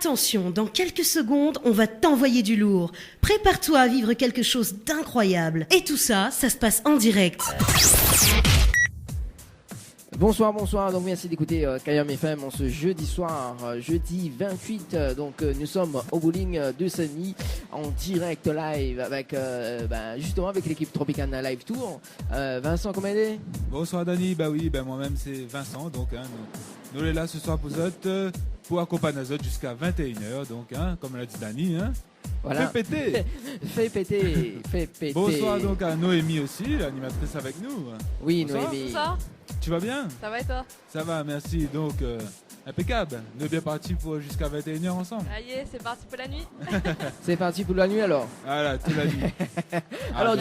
Attention, dans quelques secondes, on va t'envoyer du lourd. Prépare-toi à vivre quelque chose d'incroyable. Et tout ça, ça se passe en direct. Bonsoir, donc merci d'écouter Kayam FM en ce jeudi soir, jeudi 28. Nous sommes au bowling de Sony en direct live avec justement avec l'équipe Tropicana Live Tour. Vincent, comment il est? Bonsoir Dani, moi-même c'est Vincent, nous sommes là ce soir pour accompagner Azot jusqu'à 21h, comme l'a dit Dani, Voilà. Fais péter. Fais péter. Bonsoir donc à Noémie aussi, l'animatrice avec nous. Oui, bonsoir. Noémie. Bonsoir. Tu vas bien? Ça va et toi? Ça va, merci. Donc, impeccable. On est bien parti pour jusqu'à 21h ensemble. Ah yeah, c'est parti pour la nuit. C'est parti pour la nuit alors. Voilà, toute la nuit. Alors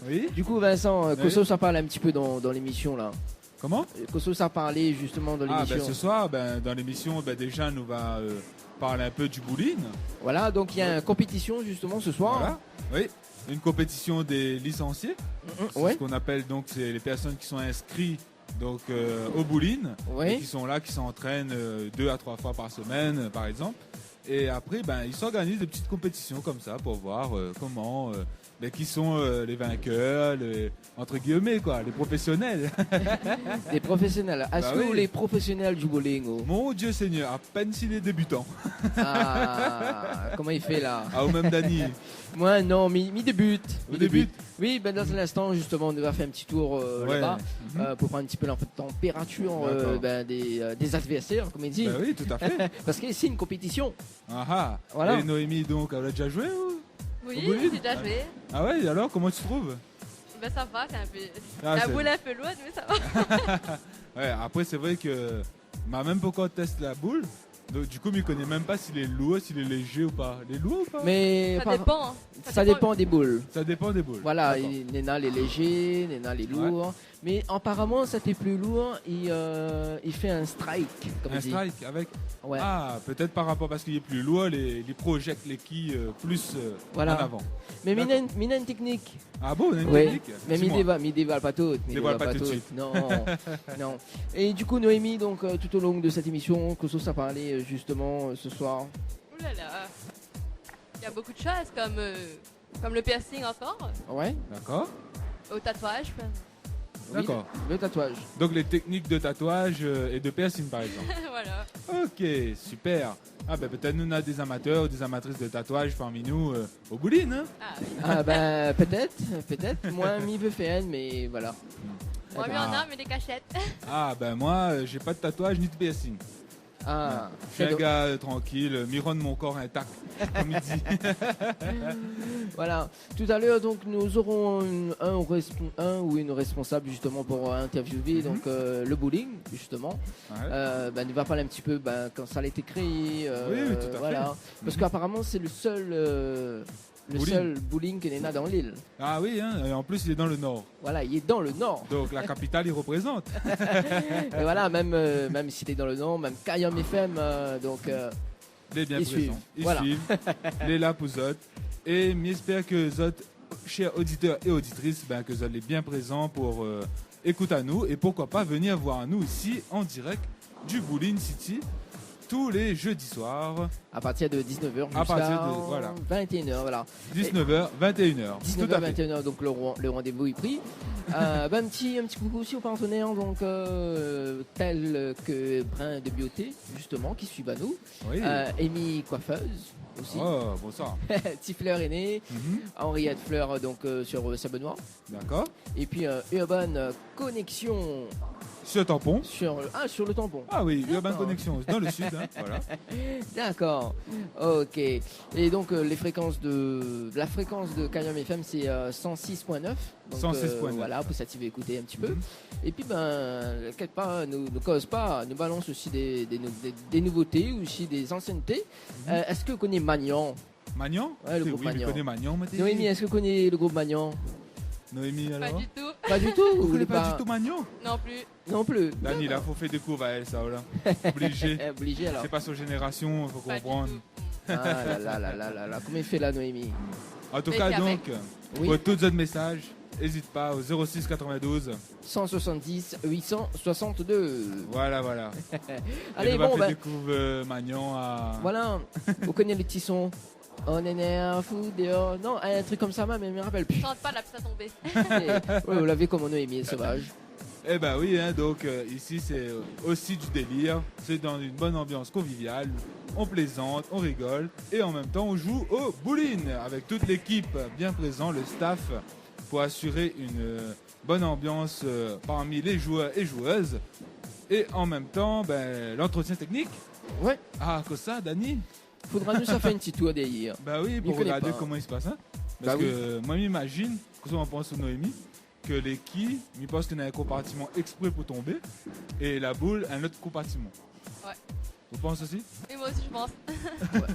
oui. du coup Vincent, Oui. Kosso ça parle un petit peu dans l'émission là. Comment? Kosso ça parlait justement dans l'émission. Ce soir, dans l'émission, déjà, nous va parler un peu du bowling. Voilà, donc il y a une compétition justement ce soir. Voilà. Oui. Une compétition des licenciés. C'est Ouais. ce qu'on appelle c'est les personnes qui sont inscrites au bowling, Ouais. et qui sont là, qui s'entraînent 2 à 3 fois par semaine, par exemple. Et après, ils s'organisent des petites compétitions comme ça pour voir comment, qui sont les vainqueurs, entre guillemets, quoi, les professionnels. Des professionnels. Est-ce que oui. les professionnels du bowling Mon Dieu Seigneur, à peine s'il est débutant. Comment il fait là? Ou même Dani. Moi non, mi débute. Au début. Oui, dans un instant justement, on va faire un petit tour là-bas pour prendre un petit peu la température des adversaires, comme il dit. Oui, tout à fait. Parce que c'est une compétition. Ah, Voilà. Et Noémie, donc, elle a déjà joué ou... Oui, Au bowling? j'ai déjà joué. Ah ouais, alors, comment tu trouves? Ça va, c'est un peu. Ah, la c'est- boule est un peu lourde, mais ça va. Ouais, après, c'est vrai que m'a même pas encore testé la boule. Donc, du coup, il connaît même pas s'il est lourd, s'il est léger ou pas. Il est lourd ou pas? Mais Ça dépend. Hein. ça dépend des boules. Ça dépend des boules. Voilà, D'accord. Néna les légers, Néna les lourds. Mais apparemment, ça t'est plus lourd. Il fait un strike, comme Un on dit. strike avec. Ouais. Ah, peut-être par rapport parce qu'il est plus lourd, les projectent les quilles plus Voilà. en avant. Mais D'accord. Mina une technique. Ah bon, on a une Oui. technique. Mais Dis-moi. mi dévoile pas tout. Dévoile pas tout de suite. Non, non. Et du coup, Noémie, donc tout au long de cette émission, Kosso ça parlait justement ce soir. Ouh là là. Il y a beaucoup de choses comme le piercing encore, Ouais. D'accord. au tatouage. Oui, D'accord. le tatouage. Donc les techniques de tatouage et de piercing par exemple. Voilà. Ok, super. Ah peut-être nous on a des amateurs ou des amatrices de tatouage parmi nous au bowling, hein? Ah oui. Ah ben peut-être. Moi, mi veut faire, mais voilà. Moi, Ah, mais on a, mais des cachettes. Ah moi j'ai pas de tatouage ni de piercing. Ah, Je suis un gars tranquille, mironne mon corps intact, comme il dit. Voilà. Tout à l'heure, donc, nous aurons un ou une responsable justement pour interviewer donc le bowling justement. Ouais. Nous va parler un petit peu quand ça a été créé. Oui, tout à fait. Voilà. Parce qu'apparemment, c'est le seul bowling qui est là dans l'île. Ah oui, hein, et en plus il est dans le nord. Voilà, il est dans le nord. Donc la capitale il représente. Et voilà, même s'il est dans le nord, même Kayam FM, Il est bien Ils présent. suivent. Ils Voilà. suivent. Il est là pour Zot. Et j'espère que Zot, chers auditeurs et auditrices, que Zot est bien présent pour écouter à nous et pourquoi pas venir voir nous ici en direct du Bowling City tous les jeudis soirs, à partir de 19h À jusqu'à partir de- voilà. 21h. Voilà. 19h, 21h. 19h, 21h, donc le rendez-vous est pris. Un petit coucou aussi aux partenaires, donc, tels que Brin de Beauté, justement, qui suivent à nous. Oui. Amy Coiffeuse aussi. Oh, bonsoir. Tifleur aîné. Mhm. Henriette Fleur, donc, sur Saint-Benoît. D'accord. Et puis Urban Connexion Sur tampon. sur le tampon. Ah oui, Urban D'accord. Connexion, dans le sud. Hein, voilà. D'accord. Ok. Et donc la fréquence de Kayam FM c'est 106.9. Donc, 106.9. Voilà, pour s'activer, écouter un petit peu. Mhm. Et puis quelque part, ne cause pas, nous balance aussi des nouveautés, aussi des anciennetés. Est-ce que vous connaissez Magnan? Magnan. Ouais, le Oui, groupe je Magnan. connais Magnan. Mathé. Noémie, est-ce que vous connaissez le groupe Magnan? Noémie, Pas alors du tout. Pas du tout. Vous voulez connaissez pas du tout Magnan? Non plus. Non plus. Dani, là, faut faire des cours à elle, ça, là. Obligé. Obligé alors. C'est pas sur génération, faut Pas du comprendre. tout. Ah là là là là là là. Comment il fait là, Noémie? En tout Mais cas, c'est donc, Oui. pour tous autres messages, n'hésite pas au 06 92. 170 862. Voilà. Allez, et nous bon, va découvrir Magnon à... Voilà, vous connaissez le petit son. On est nerf, fou, dehors. Non, un truc comme ça, mais je me rappelle plus. Chante pas, la piste à tomber. Ouais, vous l'avez comme on a aimé, sauvage. Eh ben oui, hein, donc ici c'est aussi du délire, c'est dans une bonne ambiance conviviale, on plaisante, on rigole et en même temps on joue au bowling avec toute l'équipe bien présente, le staff, pour assurer une bonne ambiance parmi les joueurs et joueuses et en même temps l'entretien technique. Ouais, Ah, que ça, Dani? faudra nous ça faire une petite tour d'ailleurs. Bah oui, pour Il connaît regarder pas. comment il se passe. Hein? Parce Bah que moi j'imagine, que ça on pense sur Noémie, que les quilles, je pense qu'il y a un compartiment exprès pour tomber et la boule, un autre compartiment. Ouais. Vous pensez aussi? Et moi aussi, je pense.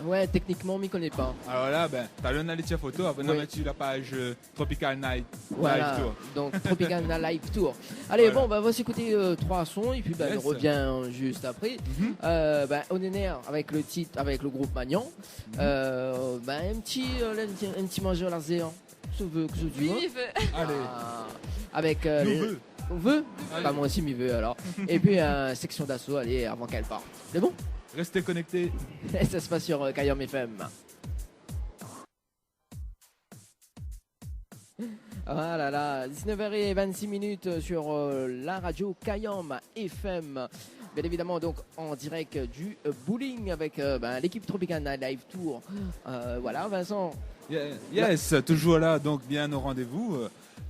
Ouais, techniquement, on m'y connaît pas. Alors là, t'as le Nalitia photo, après on a Oui. mettre sur la page Tropical Night Voilà, Live Tour. donc Tropicana Live Tour. Allez, Voilà. on va s'écouter 3 sons et puis on Yes. revient juste après. Mhm. On est nerf avec le titre, avec le groupe Magnon. Un petit mangeur laser. Ce veut que je dis. Oui, il veut. Allez, Avec nous veux. on veut. Allez. Bah, moi aussi, m'y veux alors. Et puis section d'assaut, allez, avant qu'elle parte. C'est bon? Restez connectés. Ça se passe sur Kayam FM. Voilà, là, 19h26 sur la radio Kayam FM. Bien évidemment, donc en direct du bowling avec l'équipe Tropicana Live Tour. Voilà, Vincent. Yes, toujours là, donc bien au rendez-vous.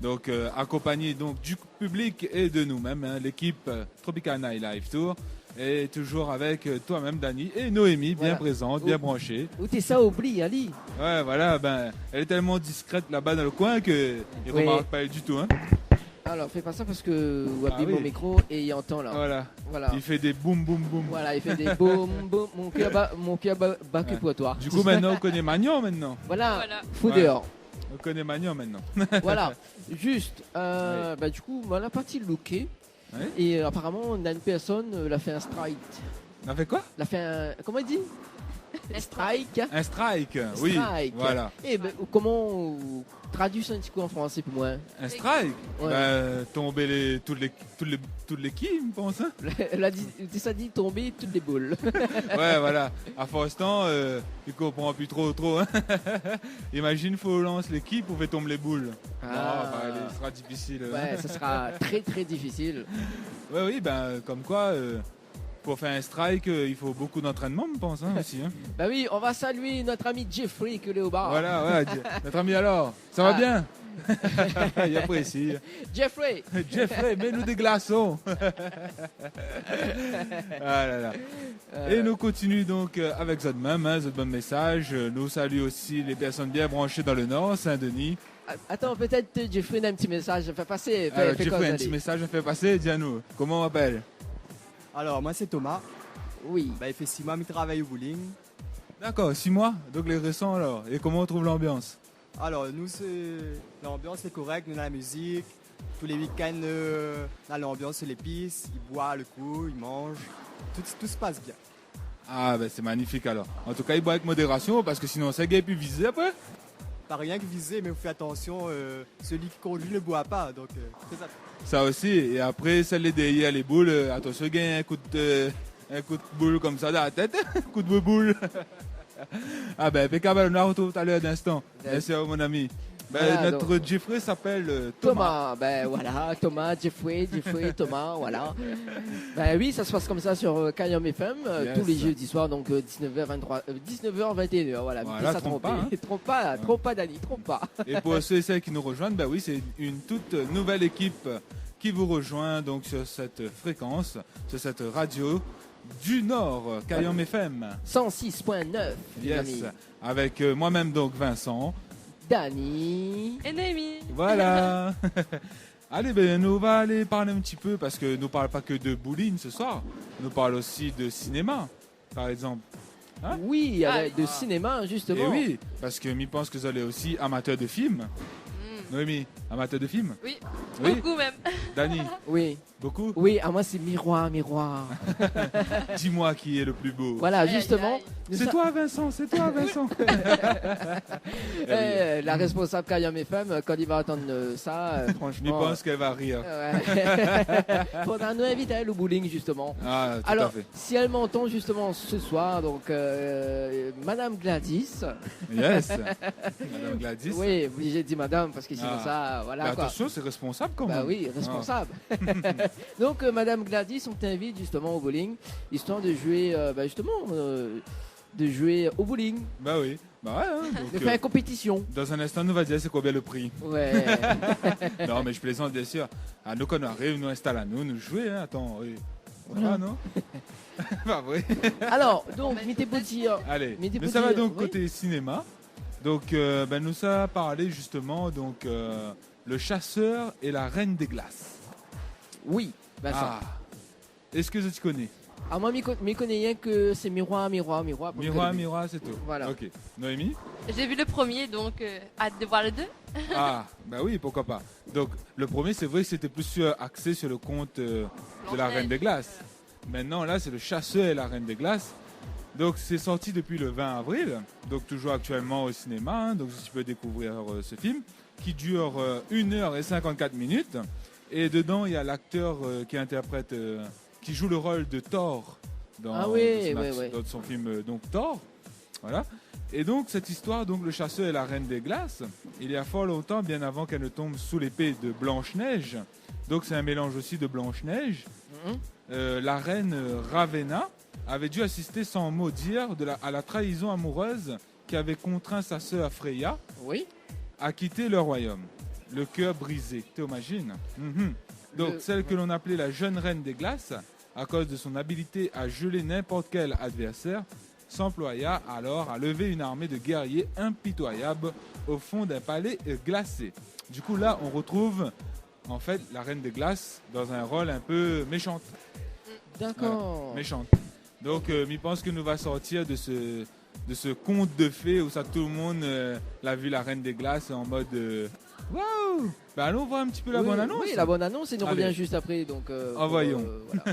Donc accompagné donc du public et de nous-mêmes, hein, l'équipe Tropical Night Live Tour. Et toujours avec toi-même, Dani, et Noémie, bien Voilà. présente, bien branchée. Où t'es ça, oublie, Ali? Ouais, voilà, elle est tellement discrète là-bas dans le coin que il Oui. remarque pas elle du tout. Hein. Alors, fais pas ça parce que vous abîme oui. mon micro et il entend là. Voilà. Voilà. Il fait des boum boum boum. Voilà, il fait des boum boum. Mon cœur bat que Ouais. pour toi. Du coup, maintenant, on connaît Magnon maintenant. Voilà, Voilà. fou Ouais. dehors. On connaît Magnon maintenant. Voilà, juste, du coup, la partie lookée. Ouais. Et apparemment, on a une personne, l'a fait un strike. On a fait quoi? L'a fait un. Comment il dit? Strike. Un strike. Oui, Strike. voilà. Et comment traduit ça un petit coup en français pour moi? Un strike. Ouais. Tomber toutes les quilles, je pense. Hein. Elle a dit, ça dit tomber toutes les boules. Ouais, voilà. À force temps, il comprend plus trop. Hein. Imagine, faut lance les quilles pour faire tomber les boules. Ah. Non, ce sera difficile. Ouais, ça sera très très difficile. Ouais, oui, comme quoi, pour faire un strike, il faut beaucoup d'entraînement, je pense, hein, aussi. Hein. Bah oui, on va saluer notre ami Jeffrey que est au bar. Voilà, notre ami alors, ça va Ah. bien? Il apprécie. Jeffrey. Jeffrey, mets-nous des glaçons. Ah là là. Et nous continuons donc avec Zodmam, hein, Zodmam Message. Nous saluons aussi les personnes bien branchées dans le Nord, Saint-Denis. Attends, peut-être Jeffrey a un petit message à faire passer. Alors, Fais Jeffrey, quoi, un petit allez. message à faire passer, dis-nous. Comment on m'appelle? Alors, moi, c'est Thomas. Oui. Il fait 6 mois que je travaille au bowling. D'accord, 6 mois, donc les récents alors. Et comment on trouve l'ambiance? Alors, nous, l'ambiance est correcte. Nous, on a la musique. Tous les week-ends, on a l'ambiance sur les pistes. Ils boivent le coup, ils mangent. Tout se passe bien. Ah, c'est magnifique alors. En tout cas, il boit avec modération parce que sinon, ça gars plus visé après. Pas rien que viser, mais vous faites attention. Celui qui conduit ne boit pas. Donc, faites attention. Ça aussi. Et après, celle derrière les boules, attention, il y a un coup de boule comme ça dans la tête. Un coup de boule. Ah impeccable, on a retrouvé tout à l'heure d'instant. Merci à mon ami. Voilà, Notre Jeffrey s'appelle Thomas. Thomas, voilà, Thomas, Jeffrey, Thomas, voilà. Oui, ça se passe comme ça sur Kayam FM, Yes. tous les jeudis soirs, donc 19h21h, voilà. Voilà, ça trompe pas, hein. Trompe pas, Dani, trompe pas. Et pour ceux et celles qui nous rejoignent, oui, c'est une toute nouvelle équipe qui vous rejoint donc sur cette fréquence, sur cette radio du Nord, Kayam FM. 106.9, les Yes. amis. Avec moi-même donc Vincent. Dani. Et Noémie. Voilà. Allez, nous va aller parler un petit peu parce que nous ne parlons pas que de bowling ce soir. Nous parlons aussi de cinéma, par exemple. Hein? Oui, Ah, avec de cinéma, justement. Et oui, parce que je pense que vous allez aussi amateur de films. Mm. Noémie, amateur de films? Oui, Oui. beaucoup même. Dani, Oui. Beaucoup. Oui, à moi c'est miroir, miroir. Dis-moi qui est le plus beau. Voilà, Aïe, aïe, justement. aïe. C'est toi Vincent, c'est toi Vincent. La responsable Kayam FM, quand il va entendre ça, Je franchement. pense qu'elle va rire. Ouais. Faudra nous inviter à elle au bowling, justement. Ah, tout à Alors, fait. si elle m'entend justement ce soir, donc Madame Gladys. Yes. Madame Gladys. Oui, obligé de dire Madame parce que sinon Ah. ça, voilà Mais quoi. attention, c'est responsable quand même. Bah oui, responsable. Donc Madame Gladys, on t'invite justement au bowling, histoire de jouer, de jouer au bowling, Bah oui. Bah ouais. Hein, donc, de faire une compétition. dans un instant, nous va dire c'est combien le prix. Ouais. Non, mais je plaisante bien sûr. À nous, quand on arrive, nous installe à nous jouer. Hein. Attends, oui. Voilà. Ah non. Pas vrai. Alors, donc, mettez pour dire. Allez. Mais des Mais ça va petits, donc oui. côté cinéma. Donc, nous ça a parlé justement donc le chasseur et la reine des glaces. Oui, Vincent. Ah. Est-ce que tu connais? Ah, moi, m'y connais rien que c'est miroir, miroir, miroir. pour Miroir, le début. miroir, c'est tout. Voilà. Ok. Noémie? J'ai vu le premier, donc hâte de voir le 2. Ah, bah oui, pourquoi pas. Donc, le premier, c'est vrai que c'était plus axé sur le conte de la Reine des Glaces. Maintenant, là, c'est le chasseur et la Reine des Glaces. Donc, c'est sorti depuis le 20 avril, donc toujours actuellement au cinéma. Hein, donc, tu peux découvrir ce film qui dure 1h54 minutes. Et dedans, il y a l'acteur qui interprète, qui joue le rôle de Thor dans, Ah oui, dans son film donc Thor. Voilà. Et donc, cette histoire, donc, le chasseur et la reine des glaces, il y a fort longtemps, bien avant qu'elle ne tombe sous l'épée de Blanche-Neige, donc c'est un mélange aussi de Blanche-Neige, la reine Ravenna avait dû assister sans mot dire à la trahison amoureuse qui avait contraint sa sœur Freya Oui. à quitter le royaume. Le cœur brisé, t'imagines? Donc, celle que l'on appelait la jeune reine des glaces, à cause de son habilité à geler n'importe quel adversaire, s'employa alors à lever une armée de guerriers impitoyables au fond d'un palais glacé. Du coup, là, on retrouve en fait la reine des glaces dans un rôle un peu méchante. D'accord. Voilà, méchante. Donc, je pense que nous va sortir de ce conte de fées où ça tout le monde l'a vu la reine des glaces en mode waouh. Ben, allons voir un petit peu la Oui, bonne annonce. Oui, la bonne annonce, et nous Allez. revient juste après. Donc, Envoyons. voilà.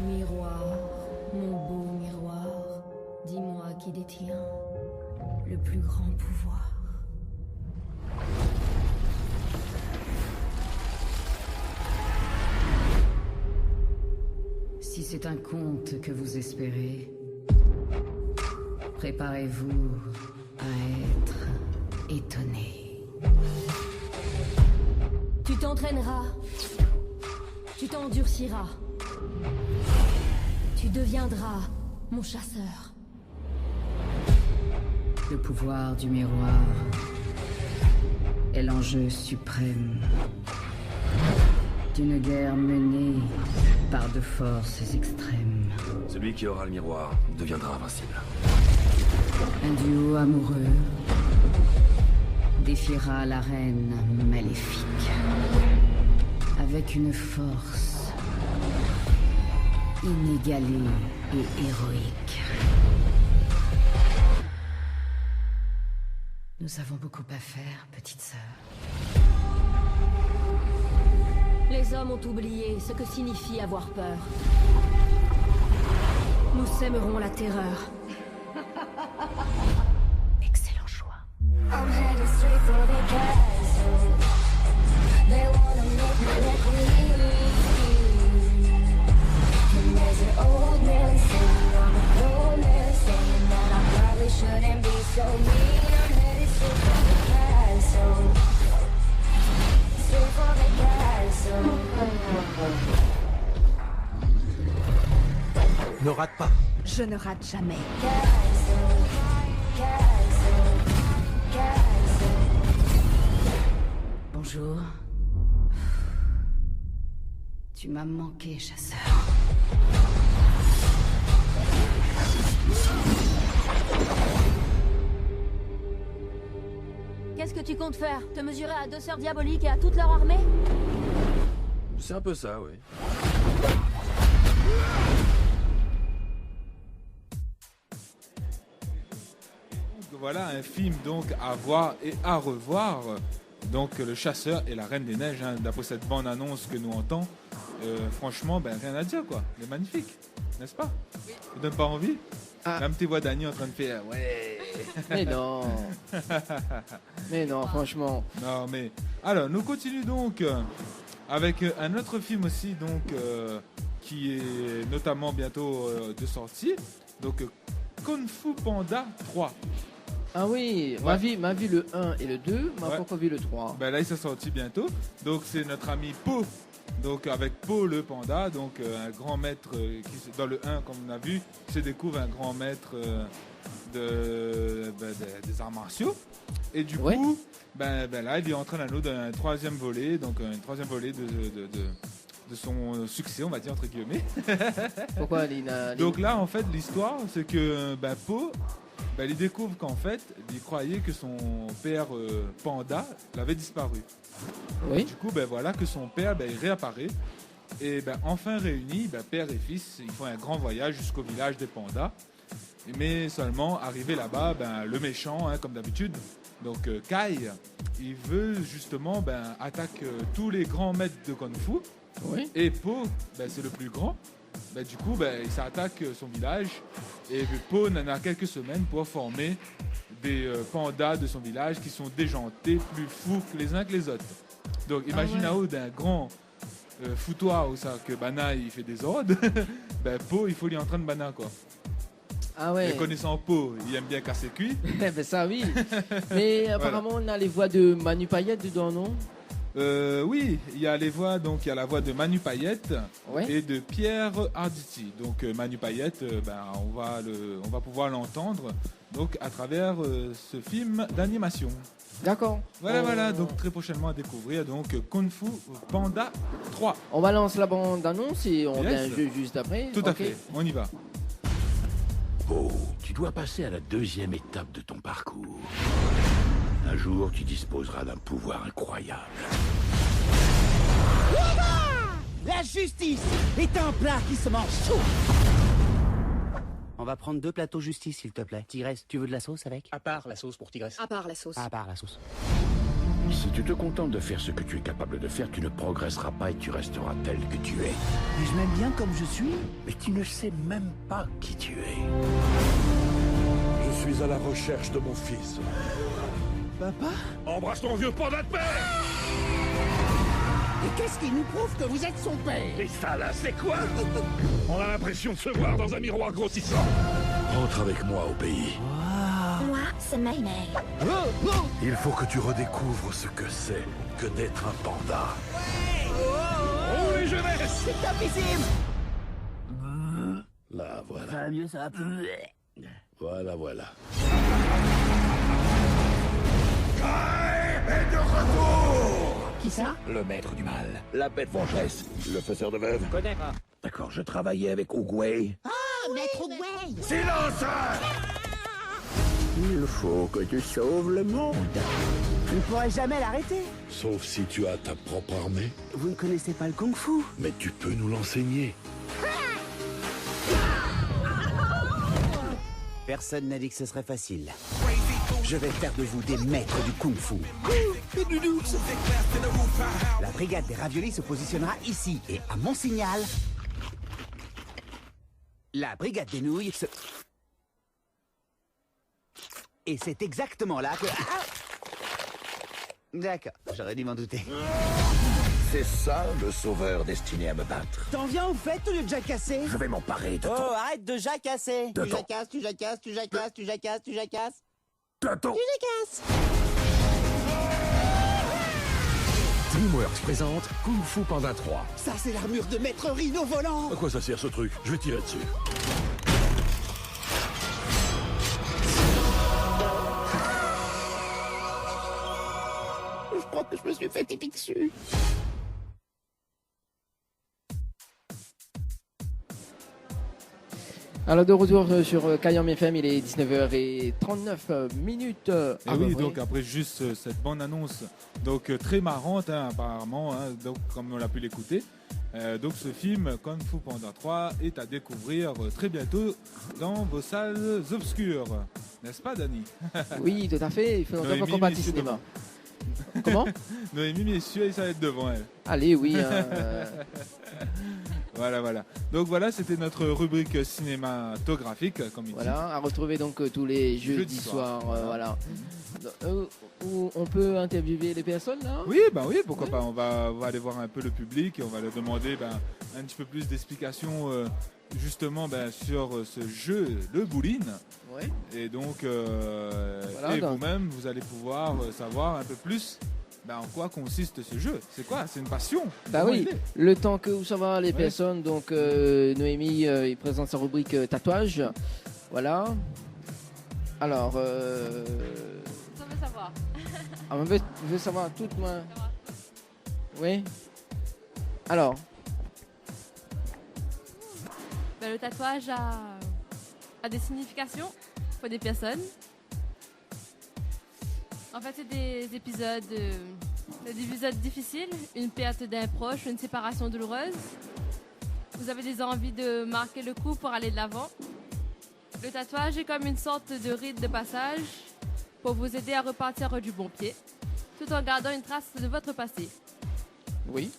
Miroir, mon beau miroir, dis-moi qui détient le plus grand pouvoir. Si c'est un conte que vous espérez, préparez-vous à être étonné. Tu t'entraîneras, tu t'endurciras. Tu deviendras mon chasseur. Le pouvoir du miroir est l'enjeu suprême d'une guerre menée par de forces extrêmes. Celui qui aura le miroir deviendra invincible. Un duo amoureux défiera la reine maléfique avec une force inégalée et héroïque. Nous avons beaucoup à faire, petite sœur. Les hommes ont oublié ce que signifie avoir peur. Nous sèmerons la terreur. Excellent choix. I'm headed straight for the castle. They wanna make me their queen. And there's an old man saying I'm a grown man, saying that I probably shouldn't be so mean. I'm headed straight for the castle. Straight for the castle. Ne rate pas. Je ne rate jamais. Castle. Castle. Castle. Bonjour. Tu m'as manqué, chasseur. Qu'est-ce que tu comptes faire? Te mesurer à deux sœurs diaboliques et à toute leur armée? C'est un peu ça, oui. Voilà un film donc à voir et à revoir. Donc le chasseur et la reine des neiges, hein, d'après cette bande-annonce que nous entend, franchement, rien à dire quoi. Il est magnifique, n'est-ce pas? Oui. Ça donne pas envie? Ah. Même tes voix Dani en train de faire ouais. Mais non. Mais non, franchement. Non mais alors nous continuons donc avec un autre film aussi donc qui est notamment bientôt de sortie. Donc Kung Fu Panda 3. Ah oui, Ouais. m'a vu le 1 et le 2, m'a Ouais. pas encore vu le 3. Là il s'est sorti bientôt. Donc c'est notre ami Po. Donc avec Po le panda, donc un grand maître qui dans le 1 comme on a vu, se découvre un grand maître des arts martiaux. Et du Ouais. coup, là il est en train d'anneau d'un troisième volet, donc un troisième volet de son succès, on va dire entre guillemets. Pourquoi Lina Donc là en fait l'histoire c'est que Po il découvre qu'en fait il croyait que son père panda l'avait disparu. Oui. Du coup, voilà que son père, il réapparaît. Et enfin réunis, père et fils, ils font un grand voyage jusqu'au village des pandas. Mais seulement, arrivé là-bas, le méchant, hein, comme d'habitude, donc Kai, il veut justement attaquer tous les grands maîtres de Kung Fu. Oui. Et Po, c'est le plus grand. Du coup, il s'attaque son village. Et Po n'en a quelques semaines pour former des pandas de son village qui sont déjantés, plus fous que les uns que les autres. Donc imagine à haut d'un grand foutoir où ça que Bana il fait des ordres, Po il faut lui entraîner Bana quoi. Ah ouais. Et connaissant Po, il aime bien casser cuit. Ça oui. Mais apparemment on a les voix de Manu Payette dedans, non? Oui, il y a les voix, donc il y a la voix de Manu Payette et de Pierre Arditi. Donc Manu Payette, on va pouvoir l'entendre donc à travers ce film d'animation. D'accord. Voilà, donc très prochainement à découvrir donc Kung Fu Panda 3. On balance la bande annonce et on vient juste après. Tout à fait, on y va. Oh, tu dois passer à la deuxième étape de ton parcours. Un jour, tu disposeras d'un pouvoir incroyable. La justice est un plat qui se mange chaud. On va prendre 2 plateaux justice, s'il te plaît. Tigresse, tu veux de la sauce avec? À part la sauce pour Tigresse. À part la sauce. À part la sauce. Si tu te contentes de faire ce que tu es capable de faire, tu ne progresseras pas et tu resteras tel que tu es. Mais je m'aime bien comme je suis. Mais tu ne sais même pas qui tu es. Je suis à la recherche de mon fils. Papa? Embrasse ton vieux panda de père! Et qu'est-ce qui nous prouve que vous êtes son père? Et ça là, c'est quoi? On a l'impression de se voir dans un miroir grossissant. Rentre avec moi au pays. Moi, c'est Maïmei. Il faut que tu redécouvres ce que c'est que d'être un panda. Oh les jeunesses! C'est invisible! Là, voilà. Ça va mieux, ça va. Voilà. Kai est de retour! Qui ça? Le maître du mal, la bête vengeresse, le faiseur de veuves. Connais pas. D'accord, je travaillais avec Oogway. Ah, maître Oogway! Silence! Il faut que tu sauves le monde. Je ne pourrai jamais l'arrêter. Sauf si tu as ta propre armée. Vous ne connaissez pas le kung-fu. Mais tu peux nous l'enseigner. Personne n'a dit que ce serait facile. Je vais faire de vous des maîtres du kung-fu. La brigade des raviolis se positionnera ici. Et à mon signal, la brigade des nouilles se... Et c'est exactement là que... Ah! D'accord, j'aurais dû m'en douter. C'est ça, le sauveur destiné à me battre. T'en viens au fait au lieu de jacasser? Je vais m'emparer de ton... Oh, arrête de jacasser! De Tu ton- jacasses, tu jacasses, tu jacasses, tu jacasses, tu jacasses. de ton... Tu jacasses! DreamWorks présente Kung Fu Panda 3. Ça, c'est l'armure de maître Rhino volant! À quoi ça sert ce truc? Je vais tirer dessus. Je crois que je me suis fait pipi dessus. Alors de retour sur Kayam FM, il est 19h39 minutes. Et oui, donc après juste cette bande annonce, donc très marrante hein, apparemment, hein, donc comme on l'a pu l'écouter. Donc ce film Kung Fu Panda 3 est à découvrir très bientôt dans vos salles obscures, n'est-ce pas, Dani? Oui, tout à fait. Il faut longtemps qu'on parle du cinéma. Comment? Noémie, messieurs, ça va être devant elle. Allez, oui. Voilà. Donc voilà, c'était notre rubrique cinématographique, comme il dit. Voilà, à retrouver donc tous les jeudis soirs. Voilà. Où on peut interviewer les personnes là? Oui, pourquoi pas. On va aller voir un peu le public et on va leur demander un petit peu plus d'explications justement sur ce jeu, le bowling. Ouais. Et donc, voilà, vous-même, vous allez pouvoir savoir un peu plus en quoi consiste ce jeu. C'est quoi? C'est une passion. Bah oui, le temps que vous savez les personnes, donc Noémie, il présente sa rubrique tatouage. Voilà. Alors, Ça veut savoir. on veut savoir tout moi. Oui. Alors. Le tatouage a des significations pour des personnes. En fait, c'est des épisodes difficiles, une perte d'un proche, une séparation douloureuse. Vous avez des envies de marquer le coup pour aller de l'avant. Le tatouage est comme une sorte de rite de passage pour vous aider à repartir du bon pied, tout en gardant une trace de votre passé. Oui.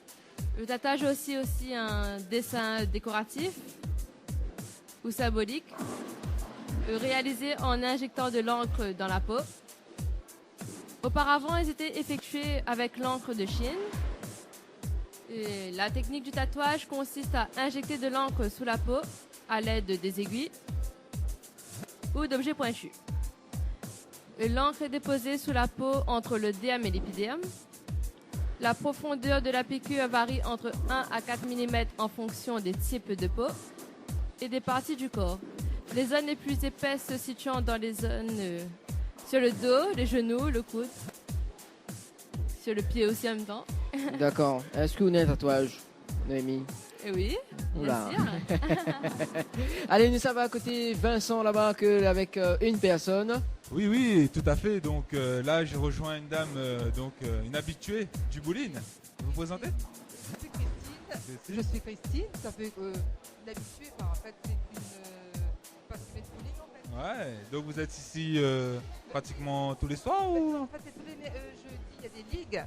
Le tatouage est aussi un dessin décoratif ou symbolique, réalisé en injectant de l'encre dans la peau. Auparavant, ils étaient effectués avec l'encre de Chine. Et la technique du tatouage consiste à injecter de l'encre sous la peau à l'aide des aiguilles ou d'objets pointus. L'encre est déposée sous la peau entre le derme et l'épiderme. La profondeur de la piqûre varie entre 1 à 4 mm en fonction des types de peau et des parties du corps. Les zones les plus épaisses se situant dans les zones sur le dos, les genoux, le coude, sur le pied aussi en même temps. D'accord. Est-ce que vous avez un tatouage, Noémie? Oui, bien sûr. Allez, nous sommes à côté Vincent là-bas avec une personne. Oui, tout à fait. Donc là, j'ai rejoint une dame, une habituée du bowling. Vous vous présentez? Je suis Christine. Ça fait une habituée. En fait, c'est une passionnée de bowling en fait. Ouais. Donc vous êtes ici pratiquement tous les soirs ou? En fait, c'est tous les jeudis. Il y a des ligues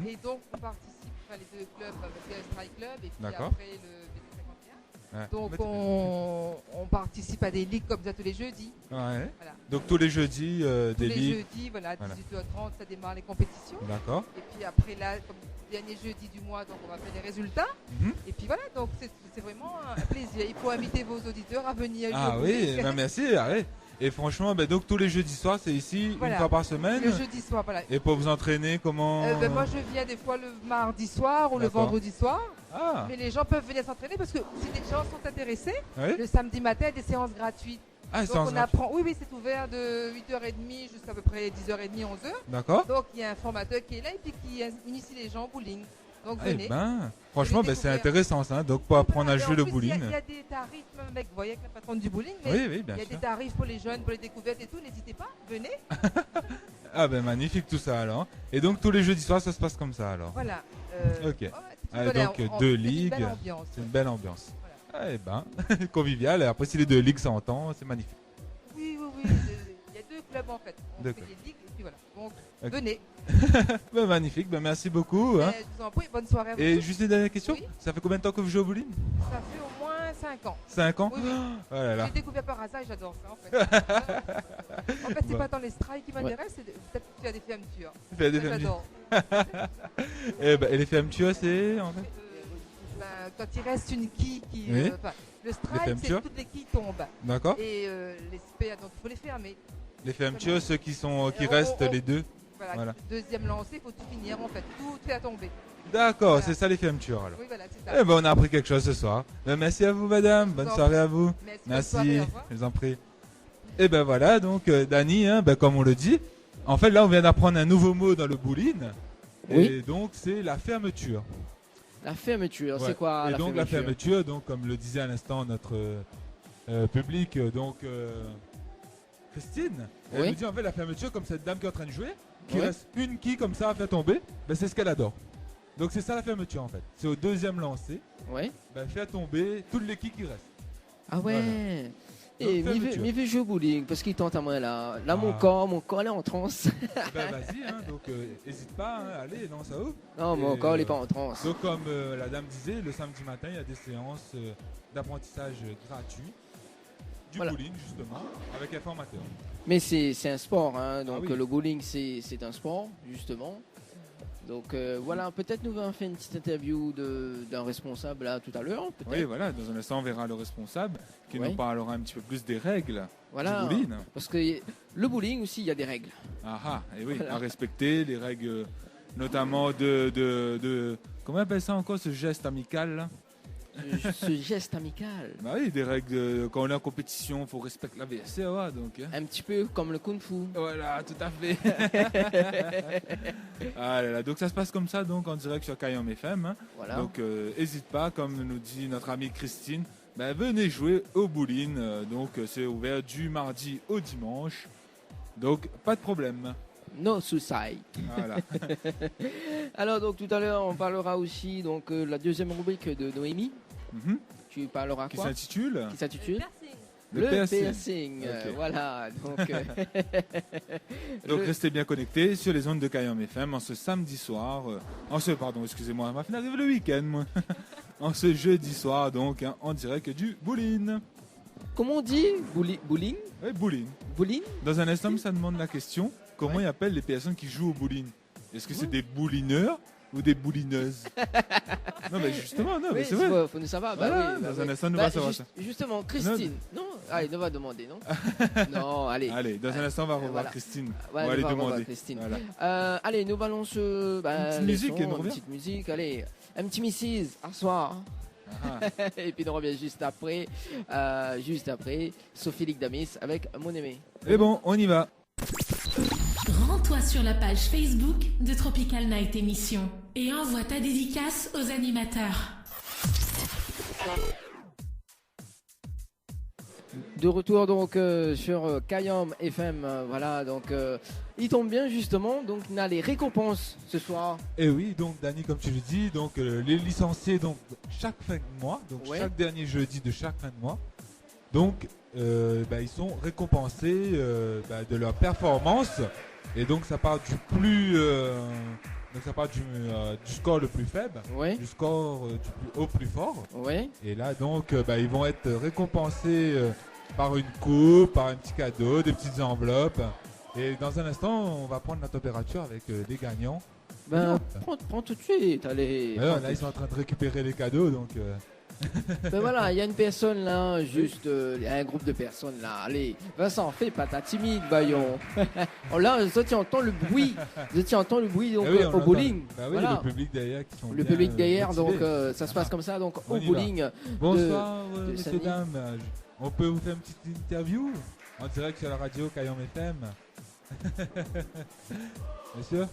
et donc on participe. Les deux clubs avec le Strike Club et puis après le BT51. Ouais. Donc on participe à des ligues comme ça tous les jeudis. Ouais. Voilà. Donc tous les jeudis des ligues. Tous les jeudis, voilà, 18h30, ça démarre les compétitions. D'accord. Et puis après là, comme dernier jeudi du mois, donc on va faire les résultats. Et puis voilà, donc c'est vraiment un plaisir. Il faut inviter vos auditeurs à venir. Ah oui, merci. Allez. Et franchement, donc tous les jeudis soirs, c'est ici, une fois par semaine. Le jeudi soir, voilà. Et pour vous entraîner, comment? Moi, je viens des fois le mardi soir ou le vendredi soir. Ah. Mais les gens peuvent venir s'entraîner parce que si les gens sont intéressés, oui. le samedi matin, des séances gratuites. Ah, donc on apprend. Oui, c'est ouvert de 8h30 jusqu'à peu près 10h30, 11h. D'accord. Donc il y a un formateur qui est là et puis qui initie les gens au bowling. Donc venez. Franchement, c'est intéressant ça. Donc pour apprendre à jouer le bowling. Il y a des tarifs, même avec, vous voyez, avec la patronne du bowling. Oui, bien sûr. Il y a des tarifs pour les jeunes, pour les découvertes et tout. N'hésitez pas, venez. Ah magnifique tout ça alors. Et donc tous les jeudis soirs, ça se passe comme ça alors. Voilà. Ok. Donc deux ligues. C'est une belle ambiance. Voilà. Convivial. Et après si les deux ligues s'entendent, c'est magnifique. Oui. Il y a deux clubs en fait. On fait des ligues et puis voilà. Donc venez. Magnifique, merci beaucoup. Je vous en prie, bonne soirée à vous. Et juste une dernière question, oui. Ça fait combien de temps que vous jouez au bowling? Ça fait au moins 5 ans. 5 ans? Oui. Oh là là. J'ai découvert par hasard et j'adore ça en fait. En fait, c'est pas tant les strikes qui m'intéressent, c'est peut-être faire des fermetures. J'adore. Et les fermetures, c'est en fait quand il reste une quille qui... le strike, c'est toutes les quilles tombent. D'accord. Et les spares, donc il faut les fermer. Les fermetures, ceux qui restent les deux. Voilà. Deuxième lancé, il faut tout finir en fait, tout faire tomber. D'accord, voilà. C'est ça les fermetures alors. Oui, voilà, c'est ça. On a appris quelque chose ce soir. Merci à vous madame, bonne soirée à vous. Merci. Soirée, je vous en prie. Et voilà, donc Dany, comme on le dit, en fait là on vient d'apprendre un nouveau mot dans le bowling. Oui. Et donc c'est la fermeture. La fermeture, c'est quoi la fermeture? Et donc la fermeture, comme le disait à l'instant notre public, Christine, elle nous dit en fait la fermeture, comme cette dame qui est en train de jouer, qui reste une quille comme ça à faire tomber, c'est ce qu'elle adore. Donc c'est ça la fermeture en fait. C'est au deuxième lancer, faire tomber toutes les quilles qui restent. Ah ouais. Voilà. Et Donc, mais veux jouer au bowling parce qu'il tente à moi là. Là, mon corps est en transe. Ben vas-y, hein, donc n'hésite pas, hein, allez, lance à eux. Non, mon corps, il est pas en transe. Donc comme la dame disait, le samedi matin, il y a des séances d'apprentissage gratuit du bowling justement, avec un formateur. Mais c'est un sport, hein, donc oui. le bowling c'est un sport justement. Donc voilà, peut-être nous allons faire une petite interview d'un responsable là tout à l'heure. Oui, voilà, dans un instant on verra le responsable qui nous parlera un petit peu plus des règles du bowling. Parce que le bowling aussi, il y a des règles. Et oui, à respecter, les règles notamment de comment on appelle ça encore, ce geste amical là? Ce geste amical. Bah oui, des règles, quand on est en compétition, il faut respecter la VSCA, donc. Un petit peu comme le Kung Fu. Voilà, tout à fait. Ah là là, donc ça se passe comme ça, donc en direct sur Kayam FM. Hein. Voilà. Donc n'hésite pas, comme nous dit notre amie Christine, venez jouer au bowling. Donc c'est ouvert du mardi au dimanche. Donc pas de problème. No suicide. Voilà. Alors donc tout à l'heure on parlera aussi donc la deuxième rubrique de Noémie. Tu parleras Qui quoi? s'intitule Le piercing. Okay. Voilà. Donc, donc restez bien connectés sur les ondes de Kayam FM en ce samedi soir. Excusez-moi, ma fin arrive le week-end, moi. En ce jeudi soir, donc, hein, en direct du bowling. Comment on dit bowling? Oui, bowling. Bowling. Dans un instant, ça demande la question comment ils appellent les personnes qui jouent au bowling? Est-ce que c'est des boulineurs ou des boulineuses? Non, mais justement, non, mais c'est vrai. Faut nous savoir. Voilà, dans un instant, nous va savoir ça. Justement, Christine. Non, allez, on va demander, non? Non, allez. Allez, dans un instant, on va revoir Christine. On va aller demander. Christine. Voilà. Allez, nous balance une petite musique, une petite musique. Allez, un petit Mrs. À soir. Et puis on revient juste après Sophie Ligdamis avec Mon Aimé. Et bon, on y va. Rends-toi sur la page Facebook de Tropical Night Émission et envoie ta dédicace aux animateurs. De retour donc sur Kayam FM, voilà donc il tombe bien justement, donc on a les récompenses ce soir. Et oui, donc Dani, comme tu le dis, donc les licenciés donc chaque fin de mois, donc chaque dernier jeudi de chaque fin de mois, donc ils sont récompensés de leur performance et donc ça part du plus donc ça part du score le plus faible, du score du plus haut plus fort. Et là donc ils vont être récompensés par une coupe, par un petit cadeau, des petites enveloppes. Et dans un instant, on va prendre la température avec les gagnants. Prends tout de suite, allez. Là, ils sont en train de récupérer les cadeaux, donc. Voilà, il y a une personne là, juste, il y a un groupe de personnes là. Allez, Vincent, fais pas ta timide, voyons. Là, tu entends le bruit. Donc au bowling. Voilà. Le public derrière qui sont le public derrière, donc ça se passe comme ça, donc au bowling. Bonsoir, messieurs, dames. On peut vous faire une petite interview en direct sur la radio Kayam FM. Bien sûr.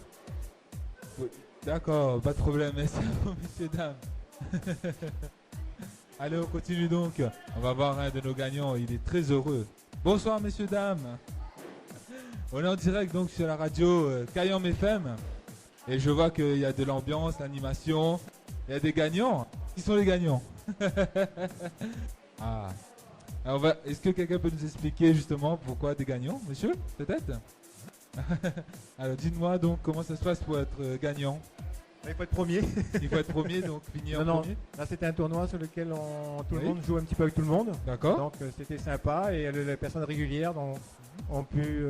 Oui. D'accord, pas de problème, merci à vous, messieurs, dames. Allez, on continue donc. On va voir un de nos gagnants, il est très heureux. Bonsoir, messieurs, dames. On est en direct donc sur la radio Kayam FM. Et je vois qu'il y a de l'ambiance, l'animation. Il y a des gagnants. Qui sont les gagnants? Alors est-ce que quelqu'un peut nous expliquer justement pourquoi des gagnants, monsieur? Peut-être. Alors dites-moi donc comment ça se passe pour être gagnant. Il faut être premier. Il faut être premier, donc finir en premier. Là c'était un tournoi sur lequel tout le monde joue un petit peu avec tout le monde. D'accord. Donc c'était sympa et les personnes régulières ont pu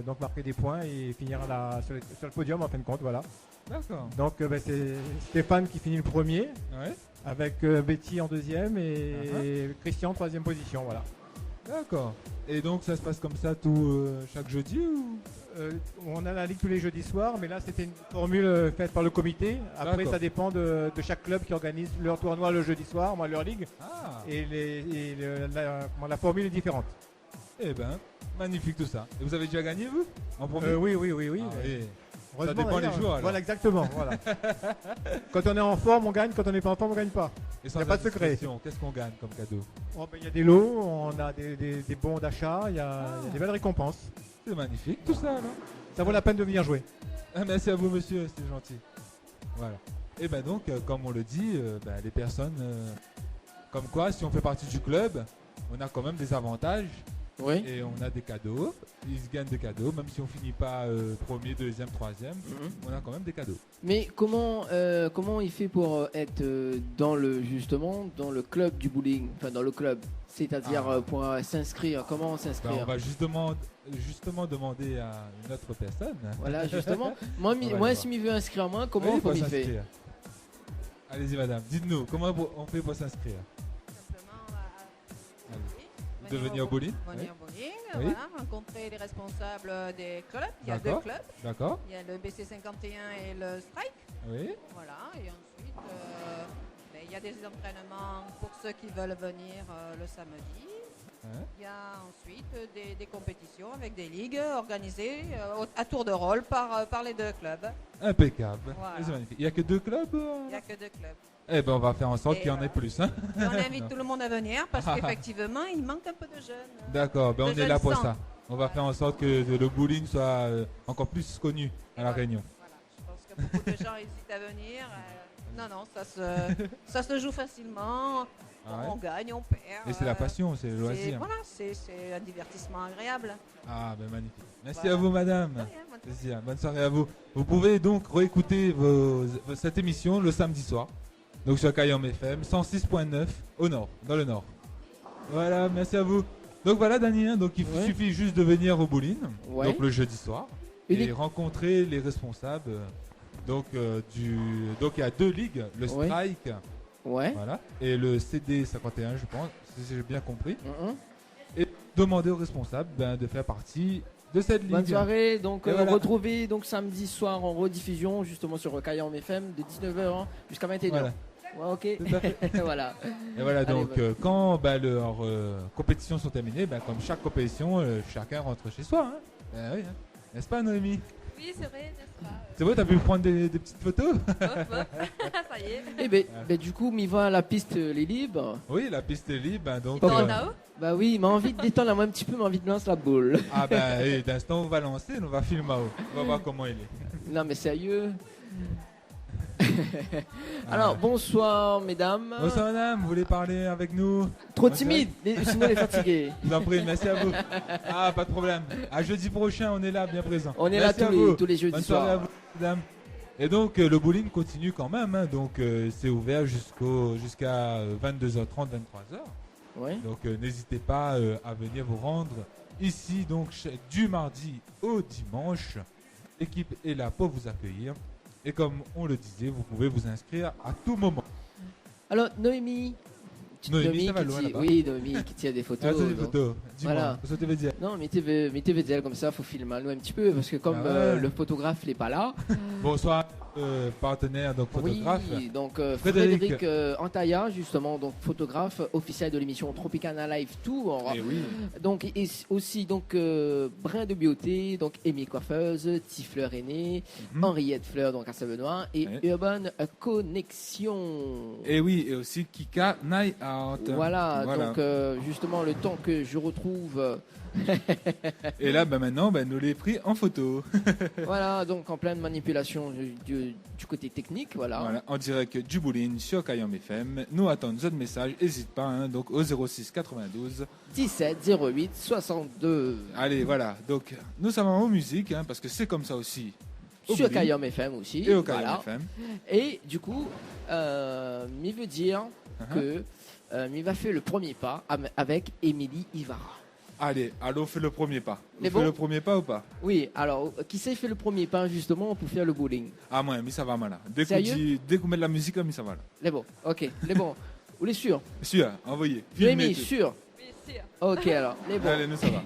donc marquer des points et finir sur le podium en fin de compte, voilà. D'accord. Donc c'est Stéphane qui finit le premier. Ouais. Avec Betty en deuxième et Christian en troisième position, voilà. D'accord. Et donc ça se passe comme ça chaque jeudi ou on a la ligue tous les jeudis soirs, mais là c'était une formule faite par le comité. Après ça dépend de chaque club qui organise leur tournoi le jeudi soir, moi leur ligue. Et la formule est différente. Eh ben, magnifique tout ça. Et vous avez déjà gagné vous en premier? Oui. Ça dépend des jours. Voilà, exactement. Voilà. Quand on est en forme, on gagne. Quand on n'est pas en forme, on gagne pas. Il n'y a pas de secret. Qu'est-ce qu'on gagne comme cadeau? Il y a des lots, on a des bons d'achat, il y a des belles récompenses. C'est magnifique tout ça, non? Ça vaut la peine de venir jouer. Merci à vous, monsieur, c'est gentil. Voilà. Et ben donc, comme on le dit, les personnes, comme quoi, si on fait partie du club, on a quand même des avantages. Oui. Et on a des cadeaux. Ils se gagnent des cadeaux, même si on finit pas premier, deuxième, troisième. On a quand même des cadeaux. Mais comment il fait pour être dans le club du bowling, enfin dans le club, c'est-à-dire pour s'inscrire, comment s'inscrire? On va justement demander à une autre personne. Voilà, justement. moi si je veux inscrire moi, comment on il fait? Allez-y madame, dites-nous, comment on fait pour s'inscrire? De venir au bowling. Venir au bowling, voilà, rencontrer les responsables des clubs. Il y a 2 clubs. D'accord. Il y a le BC51 et le Strike. Oui. Voilà, et ensuite, il y a des entraînements pour ceux qui veulent venir le samedi. Il y a ensuite des compétitions avec des ligues organisées à tour de rôle par les 2 clubs. Impeccable. Voilà. C'est magnifique. Il n'y a que 2 clubs Il n'y a que 2 clubs. Eh ben, on va faire en sorte qu'il y en ait plus. Hein. Et on invite tout le monde à venir parce qu'effectivement, il manque un peu de jeunes. D'accord, on est là pour ça. On va faire en sorte que le bowling soit encore plus connu à La Réunion. Voilà, je pense que beaucoup de gens hésitent à venir. Non, ça se joue facilement. On gagne, on perd. Et c'est la passion, c'est le loisir. Voilà, c'est un divertissement agréable. Ah, ben magnifique. Merci à vous, madame. Bonne soirée à vous. Vous pouvez donc réécouter cette émission le samedi soir. Donc sur Kayam FM 106.9 au nord, dans le nord. Voilà, merci à vous. Donc voilà, Daniel, donc il suffit juste de venir au bowling, donc le jeudi soir, et rencontrer les responsables. Donc il y a 2 ligues, le Strike, voilà, et le CD51, je pense, si j'ai bien compris. Et demander aux responsables de faire partie de cette ligue. Bonne soirée, donc retrouvez donc samedi soir en rediffusion justement sur Kayam FM de 19h jusqu'à 21h. Voilà. Ouais, ok. Voilà. Et voilà, donc quand leurs compétitions sont terminées, comme chaque compétition, chacun rentre chez soi. Hein. Oui, hein. N'est-ce pas, Noémie? Oui, c'est vrai, n'est-ce pas? C'est vrai, t'as pu prendre des petites photos? Ça y est. Et du coup, m'y va la piste les libres. Oui, la piste est libre. Donc, bah oui, m'a envie de détendre un petit peu, m'a envie de lancer la boule. Ah d'instant on va lancer, on va filmer. On va voir comment il est. Non mais sérieux. Alors bonsoir mesdames. Bonsoir madame, vous voulez parler avec nous? Trop timide, sinon elle est fatiguée. Je vous en prie, merci à vous. Ah, pas de problème. À jeudi prochain, on est là, bien présent. On est merci là tous les jeudis soirs. À vous, mesdames. Et donc le bowling continue quand même, hein. Donc c'est ouvert jusqu'à 22h30, 23h. Ouais. Donc n'hésitez pas à venir vous rendre ici donc du mardi au dimanche. L'équipe est là pour vous accueillir. Et comme on le disait, vous pouvez vous inscrire à tout moment. Alors, Noémie. Noémie, ça va loin là-bas. Oui, Noémie qui tient des photos. Ah, des photos. Dis-moi, voilà. ce que tu veux dire. Non, mettez dire comme ça, il faut filmer nous un petit peu, parce que comme le photographe n'est pas là. Bonsoir, partenaire, donc photographe. Oui, donc Frédéric Antaya, justement, donc photographe officiel de l'émission Tropicana Live Tour. Et oui. Donc, et aussi, donc, Brin de Beauté, donc Amy Coiffeuse, Tifleur Aîné, Henriette Fleur, donc à Savenois, et Urban Connexion. Et oui, et aussi Kika Night Out. Voilà. Donc justement le temps que je retrouve. Et là, maintenant, nous les pris en photo. Voilà, donc en pleine manipulation du côté technique, voilà. En direct du bowling sur Kayam FM. Nous attendons votre message, n'hésite pas, hein, donc au 06 92 17 08 62. Allez, voilà, donc nous sommes en musique, hein, parce que c'est comme ça aussi. Sur Kayam FM aussi. Et au Kayam FM. Et du coup, il veut dire que il va faire le premier pas avec Émilie Ivara. Allez, on fait le premier pas. On fait le premier pas ou pas? Oui, alors, qui sait fait le premier pas justement pour faire le bowling? Ah, moi, mais ça va mal. Dès qu'on met de la musique, mais ça va là. Les bons, ok, les bons. Vous les sûr? Sûr, envoyez. Noémie, sûr? Oui, sûr. Ok, alors, les bons. Allez, nous ça va.